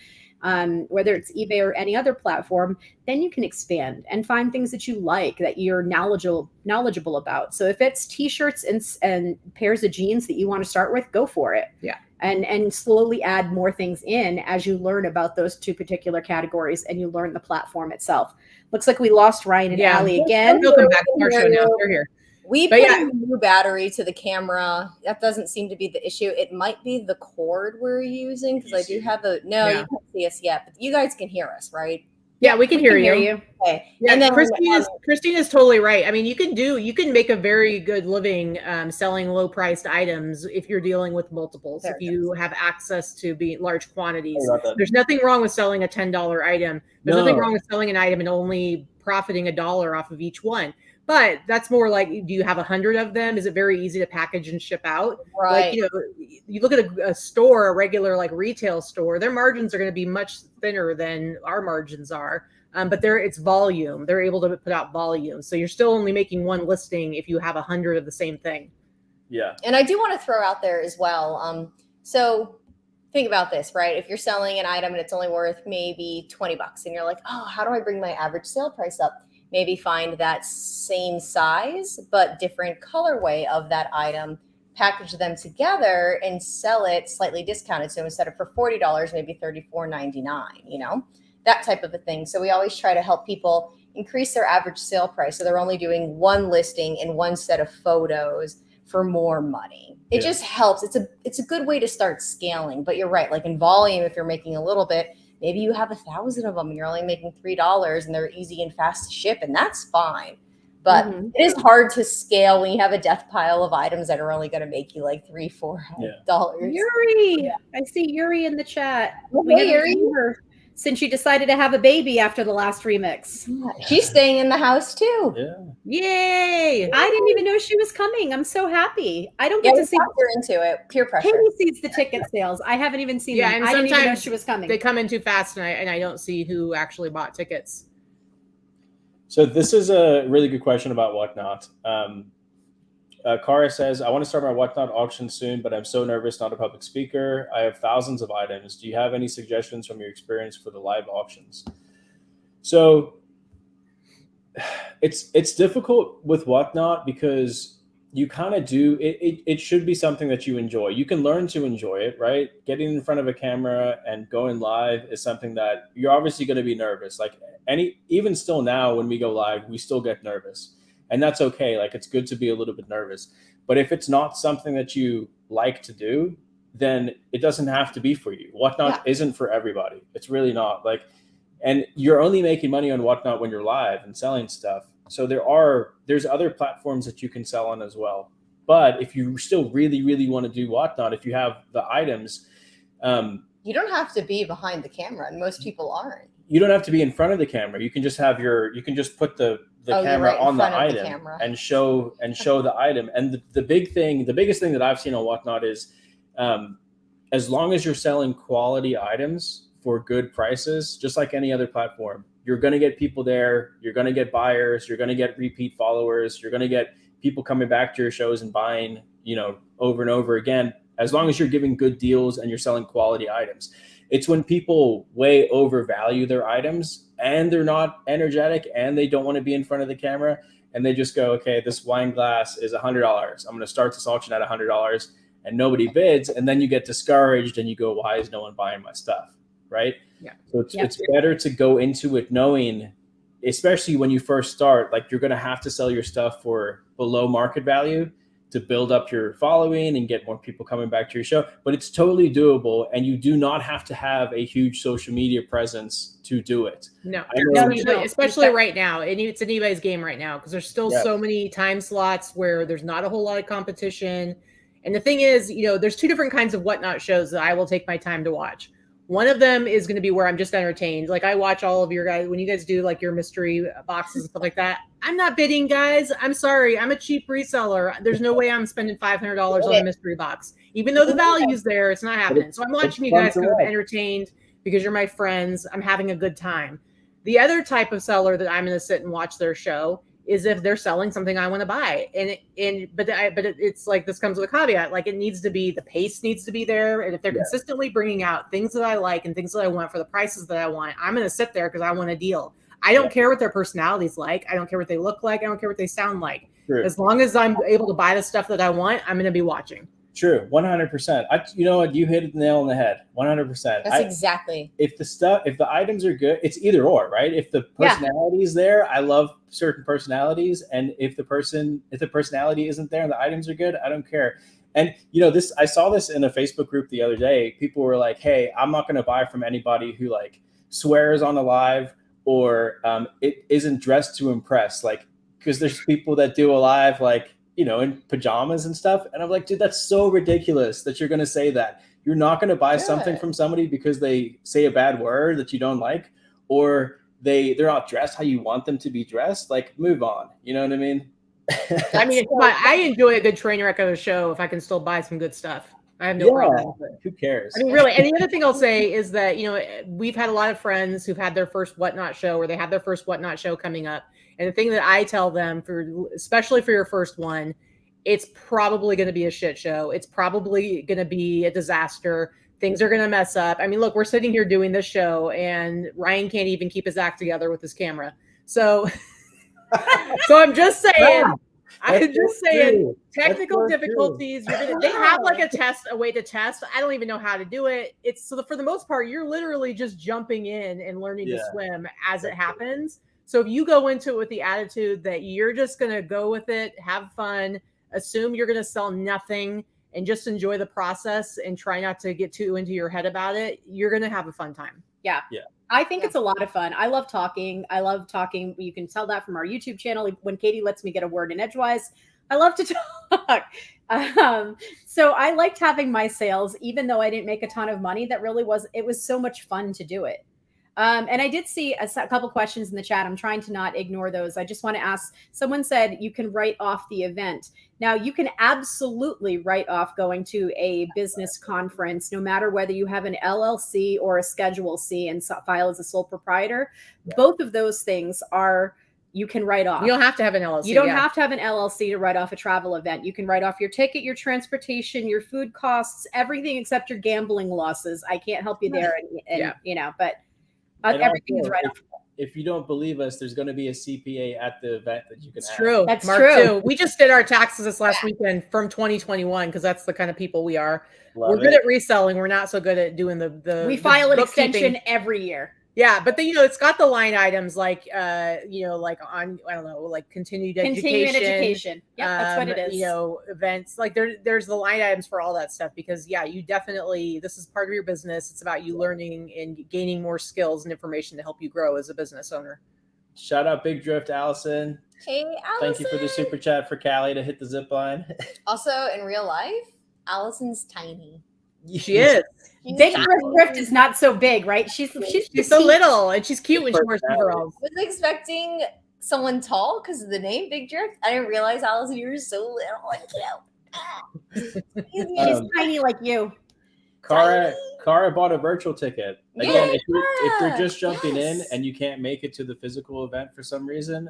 whether it's eBay or any other platform. Then you can expand and find things that you like, that you're knowledgeable about. So if it's t-shirts and pairs of jeans that you want to start with, go for it. Yeah. And slowly add more things in as you learn about those 2 particular categories and you learn the platform itself. Looks like we lost Ryan and Allie again. They'll come back to our show now. They're here. We put a new battery to the camera. That doesn't seem to be the issue. It might be the cord we're using, because I do have you can't see us yet, but you guys can hear us, right? Yeah, we can hear you. Okay. Yeah, and then Christine is totally right. I mean, you can make a very good living selling low priced items if you're dealing with multiples. If you have access to large quantities, there's nothing wrong with selling a $10 item. There's nothing wrong with selling an item and only profiting $1 off of each one. But that's more like, do you have 100 of them? Is it very easy to package and ship out? Right. Like, you look at a store, a regular like retail store, their margins are going to be much thinner than our margins are. But it's volume. They're able to put out volume. So you're still only making one listing if you have 100 of the same thing. Yeah. And I do want to throw out there as well. So think about this, right? If you're selling an item and it's only worth maybe $20 and you're like, oh, how do I bring my average sale price up? Maybe find that same size but different colorway of that item, package them together and sell it slightly discounted. So instead of for $40, maybe $34.99, that type of a thing. So we always try to help people increase their average sale price, so they're only doing one listing and one set of photos for more money. It just helps. It's a good way to start scaling. But you're right, like in volume, if you're making a little bit, maybe you have 1,000 of them and you're only making $3 and they're easy and fast to ship, and that's fine. But it is hard to scale when you have a death pile of items that are only going to make you like $3-4 dollars. Yuri, I see Yuri in the chat. Hey, Yuri. Since she decided to have a baby after the last remix. She's staying in the house too. Yeah. Yay! I didn't even know she was coming. I'm so happy. I don't get to see her into it. Peer pressure. Katie sees the ticket sales. I haven't even seen them. And I didn't even know sometimes she was coming. They come in too fast, and I don't see who actually bought tickets. So this is a really good question about Whatnot. Kara says, I want to start my Whatnot auction soon, but I'm so nervous, not a public speaker. I have thousands of items. Do you have any suggestions from your experience for the live auctions? So it's difficult with Whatnot because you kind of do it should be something that you enjoy. You can learn to enjoy it, right? Getting in front of a camera and going live is something that you're obviously going to be nervous. Like even still now when we go live, we still get nervous. And that's okay. Like, it's good to be a little bit nervous. But if it's not something that you like to do, then it doesn't have to be for you. Whatnot isn't for everybody. It's really not. Like, and you're only making money on Whatnot when you're live and selling stuff. So there's other platforms that you can sell on as well. But if you still really, really want to do Whatnot, if you have the items, you don't have to be behind the camera, and most people aren't. You don't have to be in front of the camera. You can just have you can just put the camera on the item and show the item. And the biggest thing that I've seen on Whatnot is, as long as you're selling quality items for good prices, just like any other platform, you're going to get people there. You're going to get buyers. You're going to get repeat followers. You're going to get people coming back to your shows and buying, over and over again, as long as you're giving good deals and you're selling quality items. It's when people way overvalue their items and they're not energetic and they don't want to be in front of the camera and they just go, okay, this wine glass is $100. I'm going to start this auction at $100 and nobody bids. And then you get discouraged and you go, why is no one buying my stuff? Right? Yeah. So it's better to go into it knowing, especially when you first start, like you're going to have to sell your stuff for below market value to build up your following and get more people coming back to your show. But it's totally doable, and you do not have to have a huge social media presence to do it. No, especially right now. It's an eBay's game right now because there's still so many time slots where there's not a whole lot of competition. And the thing is, there's two different kinds of Whatnot shows that I will take my time to watch. One of them is going to be where I'm just entertained. Like, I watch all of your guys, when you guys do like your mystery boxes and stuff like that. I'm not bidding, guys. I'm sorry. I'm a cheap reseller. There's no way I'm spending $500 on a mystery box. Even though the value's there, it's not happening. So I'm watching you guys kind of entertained because you're my friends. I'm having a good time. The other type of seller that I'm going to sit and watch their show is if they're selling something I want to buy. But it's like, this comes with a caveat. Like, the pace needs to be there. And if they're consistently bringing out things that I like and things that I want for the prices that I want, I'm going to sit there because I want a deal. I don't care what their personality's like. I don't care what they look like. I don't care what they sound like. True. As long as I'm able to buy the stuff that I want, I'm going to be watching. True. 100%. You know what? You hit the nail on the head. 100%. That's exactly. If the items are good, it's either or, right? If the personality is there, I love certain personalities. And if the personality isn't there and the items are good, I don't care. And I saw this in a Facebook group the other day. People were like, hey, I'm not going to buy from anybody who like swears on a live or it isn't dressed to impress. Like, because there's people that do a live like, in pajamas and stuff. And I'm like, dude, that's so ridiculous that you're going to say that. You're not going to buy something from somebody because they say a bad word that you don't like, or they're not dressed how you want them to be dressed. Like, move on. You know what I mean? I mean, I enjoy a good train wreck of a show if I can still buy some good stuff. I have no problem with it. Who cares? I mean, really. And the other thing I'll say is that, we've had a lot of friends who've had their first Whatnot show, or they have their first Whatnot show coming up. And the thing that I tell them, especially for your first one, it's probably going to be a shit show. It's probably going to be a disaster. Things are going to mess up. I mean, look, we're sitting here doing this show, and Ryan can't even keep his act together with his camera. So, I'm just saying. I'm just saying, technical difficulties. They have like a way to test. I don't even know how to do it. For the most part, you're literally just jumping in and learning to swim as it happens. So if you go into it with the attitude that you're just going to go with it, have fun, assume you're going to sell nothing, and just enjoy the process and try not to get too into your head about it, you're going to have a fun time. Yeah. I think it's a lot of fun. I love talking. You can tell that from our YouTube channel. When Katie lets me get a word in edgewise, I love to talk. So I liked having my sales, even though I didn't make a ton of money. It was so much fun to do it. And I did see a couple questions in the chat. I'm trying to not ignore those. I just want to ask, someone said you can write off the event. Now, you can absolutely write off going to a business conference, no matter whether you have an LLC or a Schedule C and file as a sole proprietor. Yeah. Both of those things you can write off. You don't have to have an LLC. You don't have to have an LLC to write off a travel event. You can write off your ticket, your transportation, your food costs, everything except your gambling losses. I can't help you there, and you know, but everything is right off. If you don't believe us, there's going to be a CPA at the event that you can add. True. That's Mark true. Too. We just did our taxes this last weekend from 2021 because that's the kind of people we are. Love We're good it. at reselling. We're not so good at doing the We file an bookkeeping. extension every year. Yeah, but then, you know, it's got the line items like, you know, like on, I don't know, like continuing education. Yeah, that's what it is. You know, events like there's the line items for all that stuff because you definitely, this is part of your business. It's about you learning and gaining more skills and information to help you grow as a business owner. Shout out Big Drift, Allison. Hey, Allison. Thank you for the super chat for Callie to hit the zip line. Also, in real life, Allison's tiny. She is. Big Drift is not so big, right? She's so little and she's cute when she wears overalls. I was expecting someone tall because of the name Big Drift. I didn't realize, Allison, you were so little and cute. She's tiny like you. Cara bought a virtual ticket. Again, Yay, if you're just jumping in yes. and you can't make it to the physical event for some reason,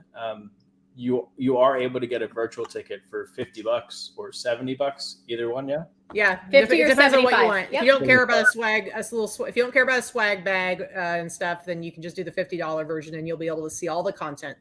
you are able to get a virtual ticket for $50 or $70, either one. Yeah, 50 or depends on what 75. you want. Yep. If you don't care about if you don't care about a swag bag and stuff, then you can just do the $50 version, and you'll be able to see all the content.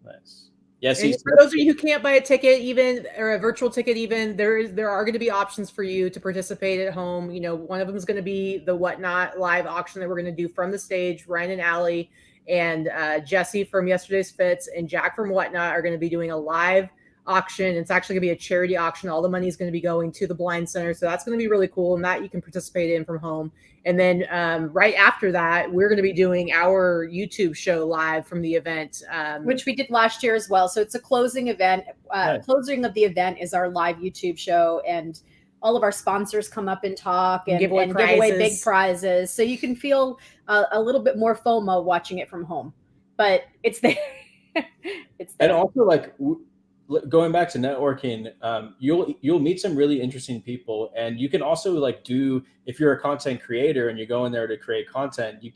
Nice. Yes. And for those of you who can't buy a ticket, even or a virtual ticket, even there are going to be options for you to participate at home. You know, one of them is going to be the Whatnot live auction that we're going to do from the stage. Ryan and Allie and Jesse from Yesterday's Fits and Jack from Whatnot are going to be doing a live auction. It's actually going to be a charity auction. All the money is going to be going to the Blind Center. So that's going to be really cool. And that you can participate in from home. And then right after that, we're going to be doing our YouTube show live from the event. Which we did last year as well. So it's a closing event. Nice. Closing of the event is our live YouTube show. And all of our sponsors come up and talk and give away big prizes. So you can feel a little bit more FOMO watching it from home. But it's there. It's there. And also, like, going back to networking, you'll meet some really interesting people, and you can also like do, if you're a content creator and you're going there to create content, you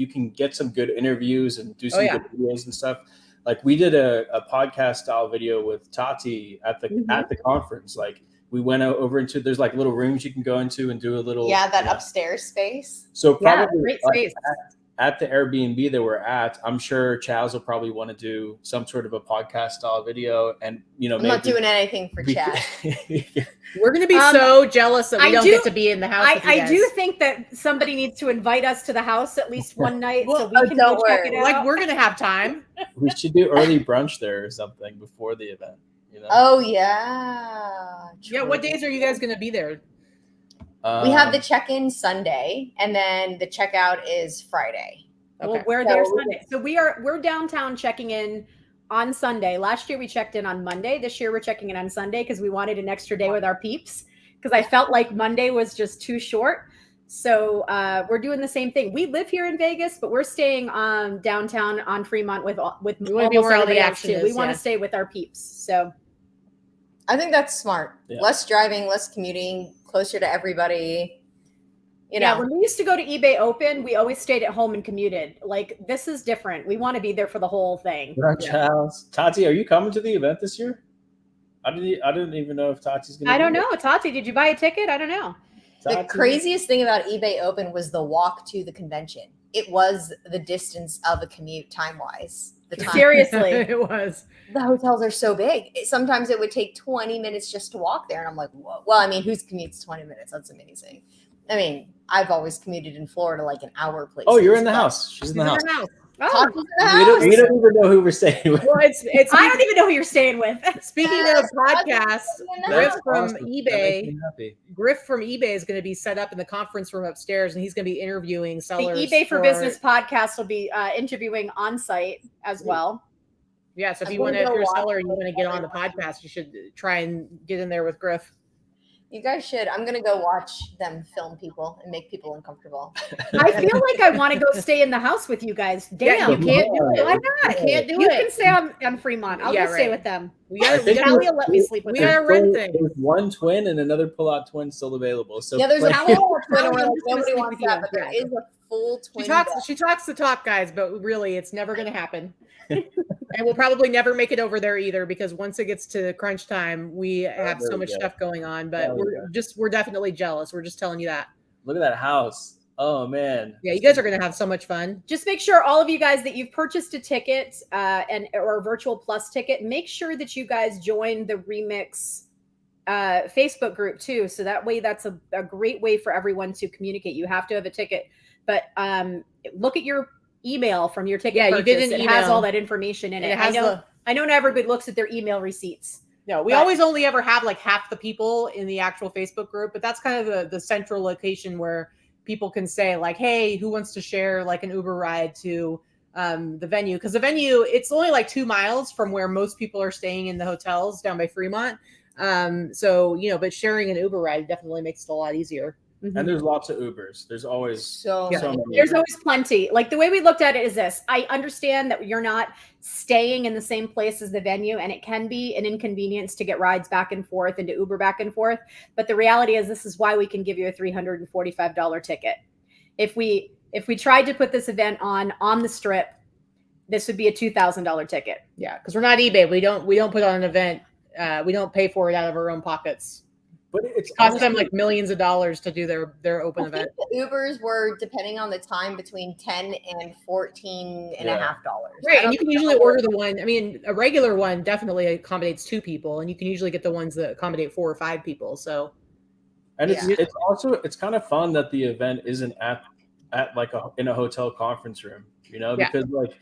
can get some good interviews and do some good videos and stuff. Like we did a podcast style video with Tati at the conference. Like we went over into, there's like little rooms you can go into and do a little that upstairs space. So probably great space. At the Airbnb that we're at, I'm sure Chaz will probably want to do some sort of a podcast style video. And, you know, I'm not doing anything for Chaz. We're going to be so jealous that we don't get to be in the house. I do think that somebody needs to invite us to the house at least one night so we can go check it out. Like we're going to have time. We should do early brunch there or something before the event. You know? Oh, yeah. Yeah. What days are you guys going to be there? We have the check-in Sunday, and then the checkout is Friday. Okay. Well, we're there Sunday. So we're downtown checking in on Sunday. Last year we checked in on Monday. This year we're checking in on Sunday because we wanted an extra day with our peeps. Because I felt like Monday was just too short. So we're doing the same thing. We live here in Vegas, but we're staying downtown on Fremont with almost everybody else too. We want to stay with our peeps. So I think that's smart. Yeah. Less driving, less commuting, closer to everybody. You know, when we used to go to eBay Open, we always stayed at home and commuted. Like this is different. We want to be there for the whole thing. Tati, are you coming to the event this year? I didn't even know if Tati's going to. I don't know. Tati, did you buy a ticket? I don't know. The craziest thing about eBay Open was the walk to the convention. It was the distance of a commute time-wise. Seriously. It was. The hotels are so big. Sometimes it would take 20 minutes just to walk there. And I'm like, whoa. Well, I mean, whose commutes 20 minutes? That's amazing. I mean, I've always commuted in Florida like an hour place. Oh, you're in the house. She's in the house. Oh. We don't even know who we're staying with. Well, it's I don't even know who you're staying with. Speaking of podcasts, Griff from awesome. eBay. Griff from eBay is going to be set up in the conference room upstairs, and he's going to be interviewing sellers. The eBay for Business podcast will be interviewing on site as well. Yeah, so if you're a seller and you want to get on the podcast, you should try and get in there with Griff. You guys should. I'm going to go watch them film people and make people uncomfortable. I feel like I want to go stay in the house with you guys. Damn, yeah, you can't do it. Why not? You can't do You it. can stay on Fremont. I'll go stay with them. We got Callie will let me sleep with them. We got to rent things. There's one twin and another pull-out twin still available. So yeah, there's a full twin. Callie, Like, nobody wants that, but there is a full twin. She talks the talk, guys, but really, it's never going to happen. And we'll probably never make it over there either, because once it gets to crunch time, we have so much stuff going on. But we're definitely jealous. We're just telling you that. Look at that house. Oh man. Yeah, you guys are gonna have so much fun. Just make sure all of you guys that you've purchased a ticket or a Virtual Plus ticket, make sure that you guys join the Remix Facebook group too. So that way, that's a great way for everyone to communicate. You have to have a ticket, but look at your email from your ticket. Yeah, purchase. You did an it email. Has all that information in it. I know not everybody looks at their email receipts. No, we always only ever have like half the people in the actual Facebook group, but that's kind of the central location where people can say like, hey, who wants to share like an Uber ride to the venue? Because the venue, it's only like 2 miles from where most people are staying in the hotels down by Fremont. So, but sharing an Uber ride definitely makes it a lot easier. And there's lots of Ubers. There's always so many. There's always plenty. Like the way we looked at it is this. I understand that you're not staying in the same place as the venue, and it can be an inconvenience to get rides back and forth and to Uber back and forth. But the reality is this is why we can give you a $345 ticket. If we tried to put this event on the Strip, this would be a $2,000 ticket. Yeah, because we're not eBay. We don't put on an event. We don't pay for it out of our own pockets. But it costs them like millions of dollars to do their open event. The Ubers were, depending on the time, between $10 and $14.50. Right, and you can usually order the one. I mean, a regular one definitely accommodates 2 people, and you can usually get the ones that accommodate 4 or 5 people. So, and it's also kind of fun that the event isn't at like in a hotel conference room, because like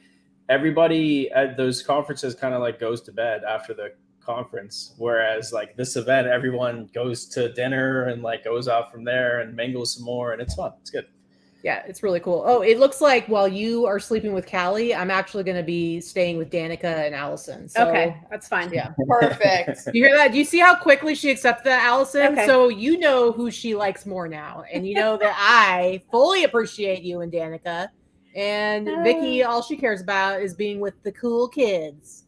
everybody at those conferences kind of like goes to bed after the conference, whereas like this event, everyone goes to dinner and like goes out from there and mingles some more, and it's fun. It's good. Yeah, it's really cool. Oh, it looks like while you are sleeping with Callie, I'm actually going to be staying with Danica and Allison. So, okay, that's fine. Yeah, perfect. You hear that? Do you see how quickly she accepted that, Allison? Okay. So you know who she likes more now, and you know that I fully appreciate you and Danica. And Vicky, all she cares about is being with the cool kids.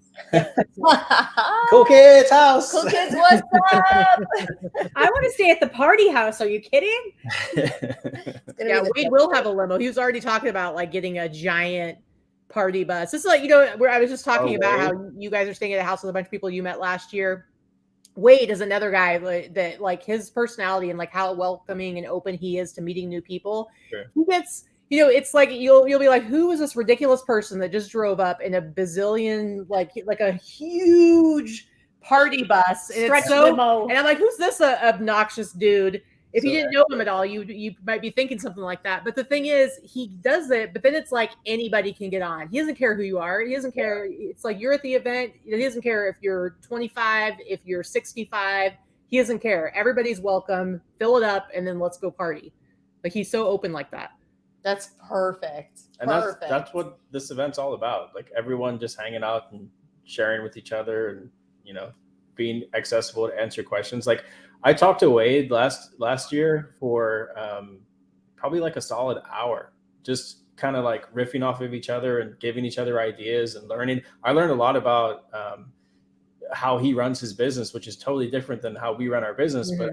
Cool kids house. Cool kids, what's up? I want to stay at the party house. Are you kidding? Yeah, Wade will have a limo. He was already talking about like getting a giant party bus. This is like, where I was just talking about how you guys are staying at a house with a bunch of people you met last year. Wade is another guy that like his personality and like how welcoming and open he is to meeting new people. Sure. He gets, it's like you'll be like, who is this ridiculous person that just drove up in a bazillion like a huge party bus and Stretch it's so limo. And I'm like, who's this obnoxious dude? If you didn't know him at all, you might be thinking something like that. But the thing is, he does it, but then it's like anybody can get on. He doesn't care who you are. He doesn't care. It's like you're at the event. He doesn't care if you're 25, if you're 65. He doesn't care. Everybody's welcome. Fill it up, and then let's go party. Like he's so open like that. That's perfect. And that's what this event's all about. Like everyone just hanging out and sharing with each other and, being accessible to answer questions. Like I talked to Wade last year for probably like a solid hour, just kind of like riffing off of each other and giving each other ideas and learning. I learned a lot about how he runs his business, which is totally different than how we run our business. But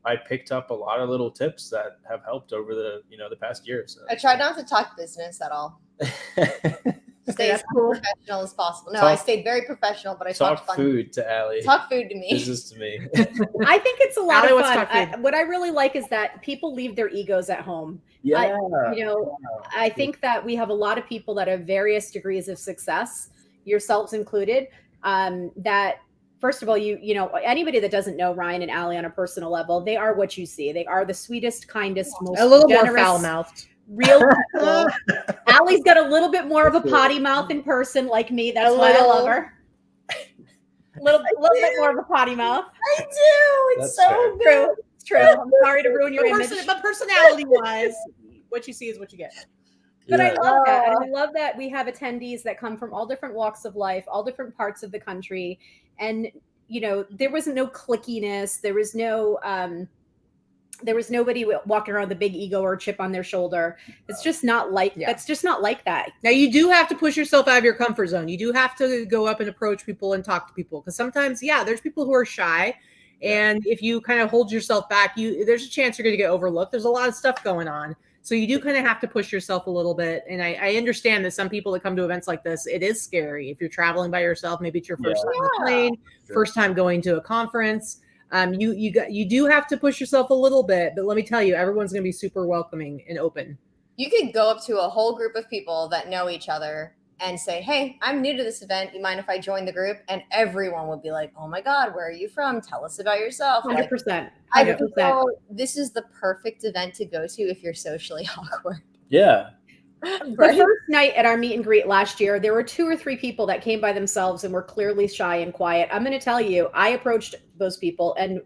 I picked up a lot of little tips that have helped over the past year. So I tried not to talk business at all. Stay as professional as possible. No, I stayed very professional, but I talked food to Allie. Talk food to me. Business to me. I think it's a lot of fun. fun. What I really like is that people leave their egos at home. Yeah. I think that we have a lot of people that have various degrees of success, yourselves included, that first of all, anybody that doesn't know Ryan and Allie on a personal level, they are what you see. They are the sweetest, kindest, most a little generous, more foul-mouthed. Real people. Allie's got a little bit more of a potty mouth in person, like me. That's why I love her. A little bit more of a potty mouth. I do. It's so true. It's true. I'm sorry to ruin your image. But personality-wise, what you see is what you get. But I love that. And I love that we have attendees that come from all different walks of life, all different parts of the country. And, there was no clickiness. There was nobody walking around with a big ego or chip on their shoulder. It's just not like, that's just not like that. Now you do have to push yourself out of your comfort zone. You do have to go up and approach people and talk to people. Because sometimes, there's people who are shy. And if you kind of hold yourself back, there's a chance you're going to get overlooked. There's a lot of stuff going on. So you do kind of have to push yourself a little bit. And I understand that some people that come to events like this, it is scary. If you're traveling by yourself, maybe it's your first time on the plane, first time going to a conference. You do have to push yourself a little bit, but let me tell you, everyone's going to be super welcoming and open. You could go up to a whole group of people that know each other and say, hey, I'm new to this event. You mind if I join the group? And everyone would be like, oh my God, where are you from? Tell us about yourself. 100%. I feel this is the perfect event to go to if you're socially awkward. Yeah. The first night at our meet and greet last year, there were 2 or 3 people that came by themselves and were clearly shy and quiet. I'm going to tell you, I approached those people, and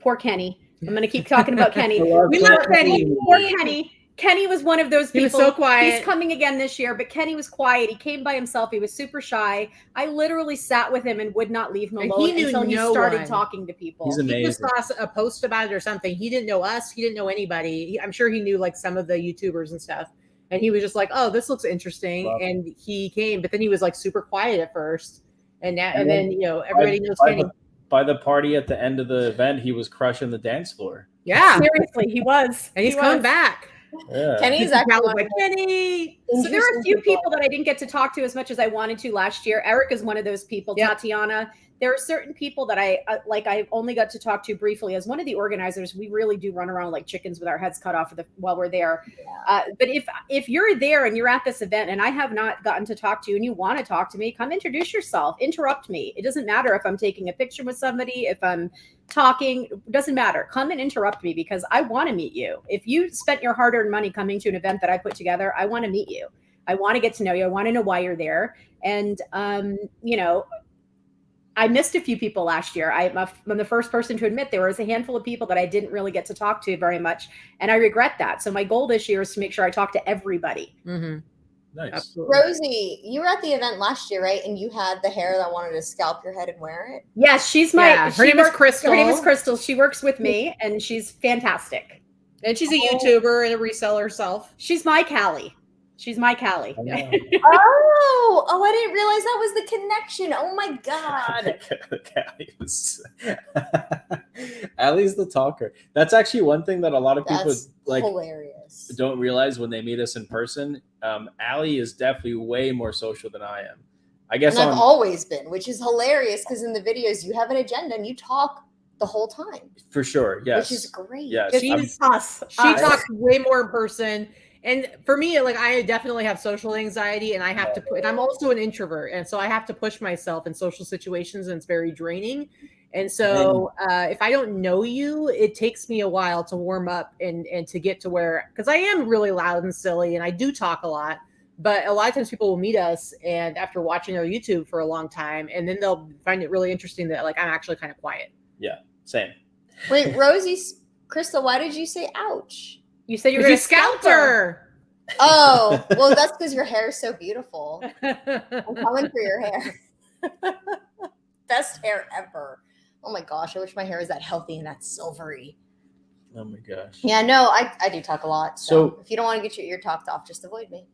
poor Kenny. I'm going to keep talking about Kenny. We love Kenny. Poor Kenny. Kenny was one of those people. He was so quiet. He's coming again this year, but Kenny was quiet. He came by himself. He was super shy. I literally sat with him and would not leave him alone until he started talking to people. He's amazing. He just saw a post about it or something. He didn't know us. He didn't know anybody. I'm sure he knew like some of the YouTubers and stuff. And he was just like, oh, this looks interesting. And he came, but then he was like super quiet at first. And then, you know, everybody knows Kenny. By the party at the end of the event, he was crushing the dance floor. Yeah. Seriously, he was. And he's coming back. Yeah. Kenny's actually like Kenny. So there are a few people that I didn't get to talk to as much as I wanted to last year. Eric is one of those people. Yep. Tatiana. There are certain people that I only got to talk to briefly. As one of the organizers, we really do run around like chickens with our heads cut off while we're there. Yeah. But if you're there and you're at this event and I have not gotten to talk to you and you want to talk to me, come introduce yourself, interrupt me. It doesn't matter if I'm taking a picture with somebody, if I'm talking, it doesn't matter. Come and interrupt me because I want to meet you. If you spent your hard-earned money coming to an event that I put together, I want to meet you. I want to get to know you. I want to know why you're there. And, you know, I missed a few people last year. I'm the first person to admit there was a handful of people that I didn't really get to talk to very much. And I regret that. So my goal this year is to make sure I talk to everybody. Mm-hmm. Nice. Absolutely. Rosie, you were at the event last year, right? And you had the hair that wanted to scalp your head and wear it. Yes, she's my. Yeah, her name is Crystal. Her name is Crystal. She works with me, and she's fantastic. And she's a YouTuber and a reseller herself. She's my Callie. She's my Callie. Oh, I didn't realize that was the connection. Oh my God. Allie's the talker. That's actually one thing that a lot of people like hilarious. Don't realize when they meet us in person. Allie is definitely way more social than I am. I guess I've always been, which is hilarious because in the videos you have an agenda and you talk the whole time. For sure. Yes. Which is great. Yes. She's us. She talks way more in person. And for me, like I definitely have social anxiety and I have to and I'm also an introvert. And so I have to push myself in social situations and it's very draining. And so if I don't know you, it takes me a while to warm up and to get to where, because I am really loud and silly and I do talk a lot, but a lot of times people will meet us and after watching our YouTube for a long time, and then they'll find it really interesting that like I'm actually kind of quiet. Yeah, same. Wait, Rosie, Crystal, why did you say ouch? You said you're going to scalp her. Oh, well, that's because your hair is so beautiful. I'm coming for your hair. Best hair ever. Oh my gosh, I wish my hair was that healthy and that silvery. Oh my gosh. Yeah, no, I do talk a lot. So if you don't want to get your ear talked off, just avoid me.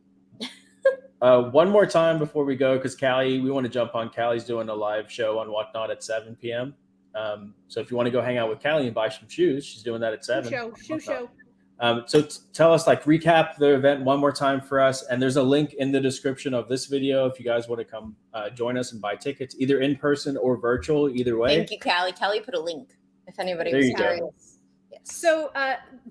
One more time before we go, because Callie, we want to jump on. Callie's doing a live show on Whatnot at 7 p.m. So if you want to go hang out with Callie and buy some shoes, she's doing that at 7. Shoe show. So tell us, like, recap the event one more time for us. And there's a link in the description of this video if you guys want to come join us and buy tickets, either in person or virtual, either way. Thank you, Callie. Callie put a link if anybody There was you go. curious. Yes. So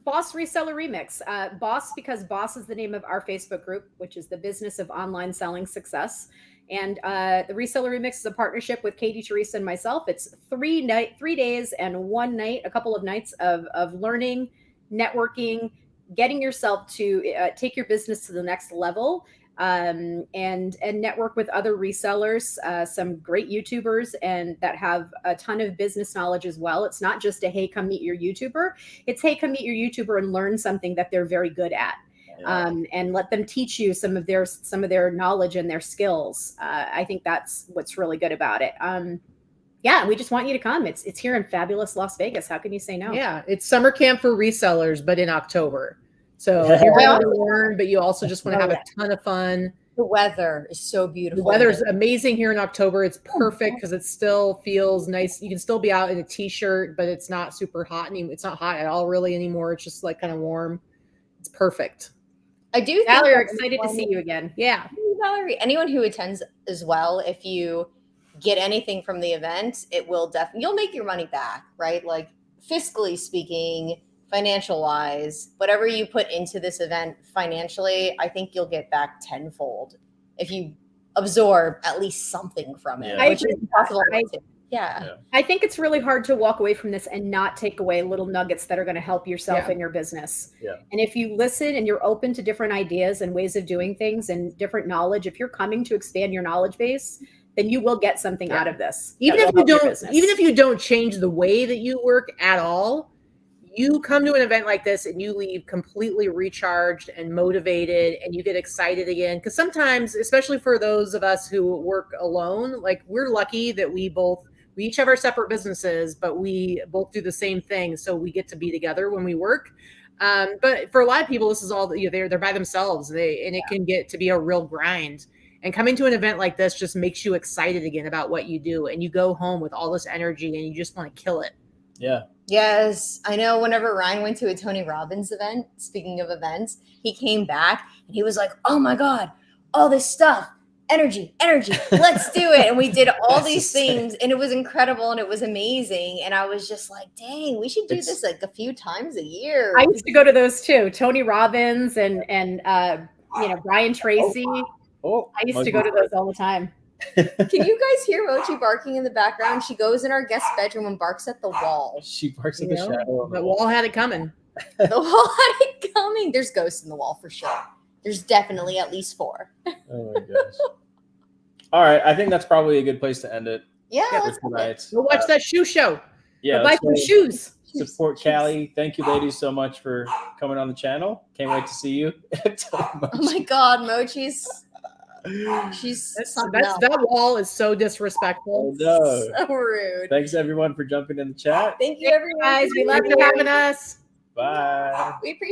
Boss Reseller Remix. Boss, because Boss is the name of our Facebook group, which is the business of online selling success. And the Reseller Remix is a partnership with Katie, Teresa, and myself. It's 3 days and 1 night, a couple of nights of learning, networking, getting yourself to take your business to the next level, and network with other resellers, some great YouTubers, and that have a ton of business knowledge as well. It's not just a, hey, come meet your YouTuber. It's, hey, come meet your YouTuber and learn something that they're very good at. And let them teach you some of their knowledge and their skills. I think that's what's really good about it. Yeah, we just want you to come. It's here in fabulous Las Vegas. How can you say no? Yeah, it's summer camp for resellers, but in October. So you're going to learn, but you also just want to have a ton of fun. The weather is so beautiful. The weather is amazing here in October. It's perfect because it still feels nice. You can still be out in a t-shirt, but it's not super hot. It's not hot at all really anymore. It's just like kind of warm. It's perfect. I do think Valerie, we're that excited to see you again. Yeah. Valerie, anyone who attends as well, if you get anything from the event, it will definitely, you'll make your money back, right? Like fiscally speaking, financial wise, whatever you put into this event financially, I think you'll get back tenfold if you absorb at least something from it, Yeah. which is impossible. Yeah. I think it's really hard to walk away from this and not take away little nuggets that are going to help yourself Yeah. and your business. Yeah. And if you listen and you're open to different ideas and ways of doing things and different knowledge, if you're coming to expand your knowledge base, then you will get something out of this. Even if you don't change the way that you work at all, you come to an event like this and you leave completely recharged and motivated and you get excited again. Because sometimes, especially for those of us who work alone, like we're lucky that we each have our separate businesses, but we both do the same thing. So we get to be together when we work. But for a lot of people, this is all that they're by themselves. It can get to be a real grind. And coming to an event like this just makes you excited again about what you do. And you go home with all this energy and you just want to kill it. Yeah. Yes. I know whenever Ryan went to a Tony Robbins event, speaking of events, he came back and he was like, oh my God, all this stuff, energy, let's do it. And we did all these things and it was incredible and it was amazing. And I was just like, dang, we should do this like a few times a year. I used to go to those too. Tony Robbins and Brian Tracy. I used to go to those all the time. Can you guys hear Mochi barking in the background? She goes in our guest bedroom and barks at the wall. She barks at the shadow. The wall had it coming. The wall had it coming. There's ghosts in the wall for sure. There's definitely at least 4. Oh my gosh. All right. I think that's probably a good place to end it. Yeah. for Let's tonight. Go watch that shoe show. Yeah. Buy some shoes. Support Callie. Thank you, ladies, so much for coming on the channel. Can't wait to see you. Oh my God, Mochi's. She's That wall is so disrespectful. Oh, no. so rude. Thanks everyone for jumping in the chat. Thank you, everyone. Guys, we love Thanks for having us. Bye. We appreciate